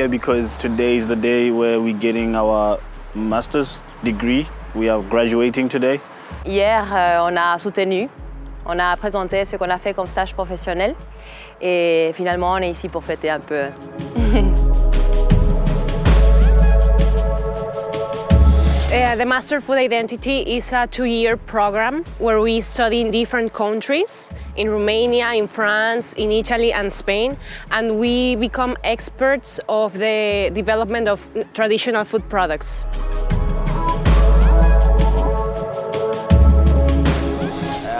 here because today is the day where we're getting our master's degree. We are graduating today. Hier, on a soutenu, on a présenté ce qu'on a fait comme stage professionnel et finalement on est ici pour fêter un peu. The Master Food Identity is a 2-year program where we study in different countries, in Romania, in France, in Italy and Spain, and we become experts of the development of traditional food products.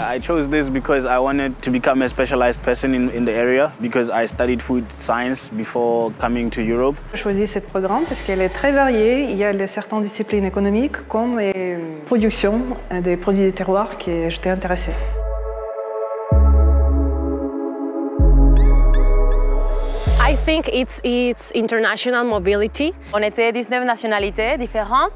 I chose this because I wanted to become a specialized person in the area because I studied food science before coming to Europe. J'ai choisi ce programme parce qu'elle est très variée. Il y a certaines disciplines économiques comme la production des produits des terroirs que j'étais intéressée. I think it's international mobility. On était 19 nationalités différentes.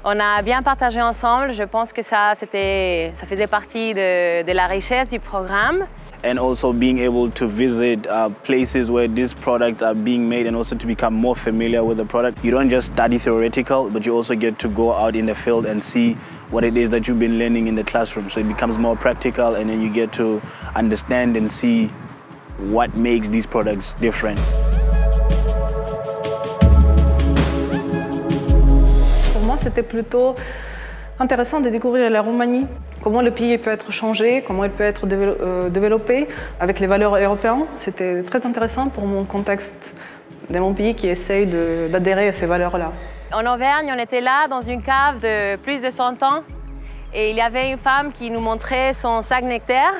On a bien partagé ensemble. Je pense que ça faisait partie de la richesse du programme. And also being able to visit places where these products are being made and also to become more familiar with the product. You don't just study theoretical, but you also get to go out in the field and see what it is that you've been learning in the classroom. So it becomes more practical and then you get to understand and see what makes these products different. C'était plutôt intéressant de découvrir la Roumanie, comment le pays peut être changé, comment il peut être développé avec les valeurs européennes. C'était très intéressant pour mon contexte de mon pays qui essaye d'adhérer à ces valeurs-là. En Auvergne, on était là dans une cave de plus de 100 ans et il y avait une femme qui nous montrait son sac nectar.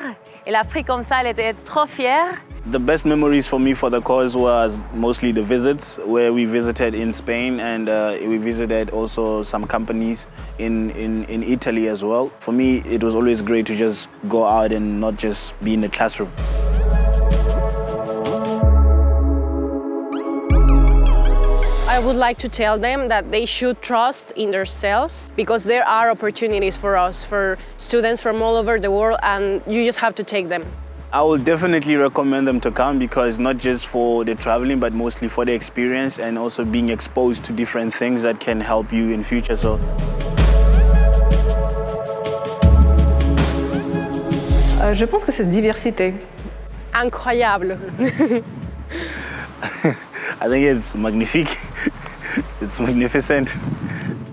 Elle a pris comme ça, elle était trop fière. The best memories for me for the course was mostly the visits, where we visited in Spain and we visited also some companies in Italy as well. For me, it was always great to just go out and not just be in the classroom. I would like to tell them that they should trust in themselves because there are opportunities for us, for students from all over the world, and you just have to take them. I will definitely recommend them to come because not just for the traveling, but mostly for the experience and also being exposed to different things that can help you in future. So. Je pense que c'est diversité. Incroyable. I think it's magnifique. It's magnificent.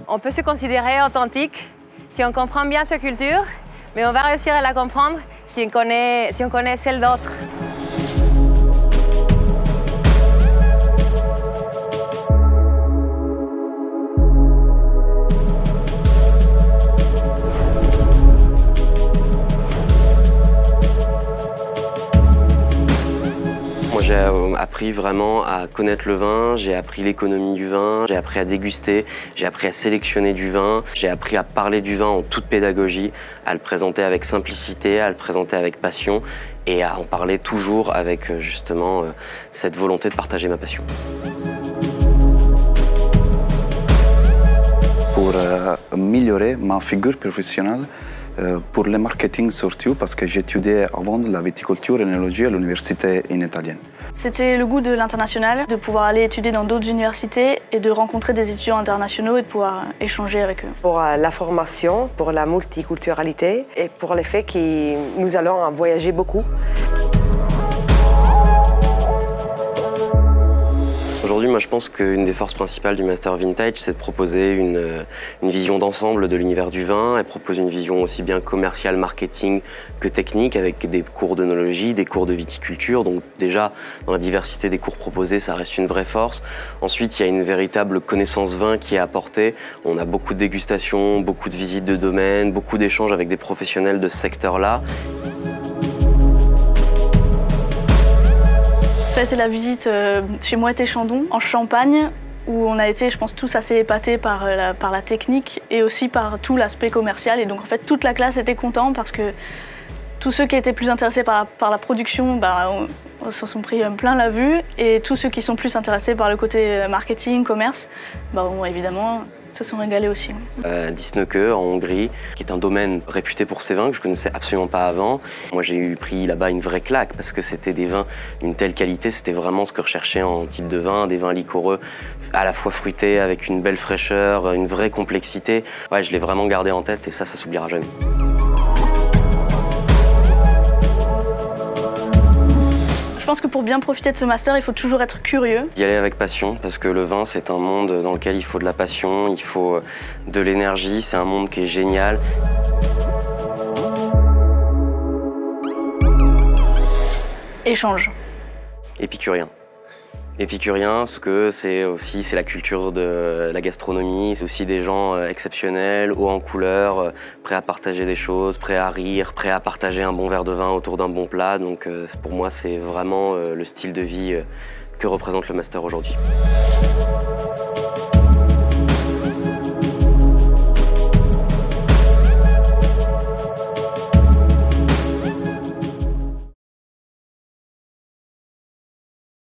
On peut se considérer authentique si on comprend bien sa culture, mais on va réussir à la comprendre si on connaît celle d'autres. Moi, j'ai appris vraiment à connaître le vin, j'ai appris l'économie du vin, j'ai appris à déguster, j'ai appris à sélectionner du vin, j'ai appris à parler du vin en toute pédagogie, à le présenter avec simplicité, à le présenter avec passion et à en parler toujours avec justement cette volonté de partager ma passion. Pour améliorer ma figure professionnelle, pour le marketing surtout, parce que j'étudiais avant la viticulture et l'œnologie à l'université italienne. C'était le goût de l'international, de pouvoir aller étudier dans d'autres universités et de rencontrer des étudiants internationaux et de pouvoir échanger avec eux. Pour la formation, pour la multiculturalité et pour le fait que nous allons voyager beaucoup. Aujourd'hui, moi, je pense qu'une des forces principales du Master Vintage, c'est de proposer une vision d'ensemble de l'univers du vin. Elle propose une vision aussi bien commerciale, marketing que technique, avec des cours d'œnologie, des cours de viticulture. Donc déjà, dans la diversité des cours proposés, ça reste une vraie force. Ensuite, il y a une véritable connaissance vin qui est apportée. On a beaucoup de dégustations, beaucoup de visites de domaine, beaucoup d'échanges avec des professionnels de ce secteur-là. Ça a été la visite chez Moët et Chandon, en Champagne, où on a été, je pense, tous assez épatés par la technique et aussi par tout l'aspect commercial. Et donc, en fait, toute la classe était contente parce que tous ceux qui étaient plus intéressés par la production, on s'en sont pris plein la vue. Et tous ceux qui sont plus intéressés par le côté marketing, commerce, ont évidemment Ils se sont régalés aussi. Disnöke en Hongrie, qui est un domaine réputé pour ses vins que je connaissais absolument pas avant. Moi j'ai pris là-bas une vraie claque parce que c'était des vins d'une telle qualité, c'était vraiment ce que je recherchais en type de vin, des vins liquoreux à la fois fruités avec une belle fraîcheur, une vraie complexité. Ouais, je l'ai vraiment gardé en tête et ça s'oubliera jamais. Je pense que pour bien profiter de ce master, il faut toujours être curieux. Y aller avec passion, parce que le vin, c'est un monde dans lequel il faut de la passion, il faut de l'énergie, c'est un monde qui est génial. Échange. Épicurien. Épicurien, parce que c'est la culture de la gastronomie, c'est aussi des gens exceptionnels, hauts en couleur, prêts à partager des choses, prêts à rire, prêts à partager un bon verre de vin autour d'un bon plat. Donc pour moi, c'est vraiment le style de vie que représente le master aujourd'hui.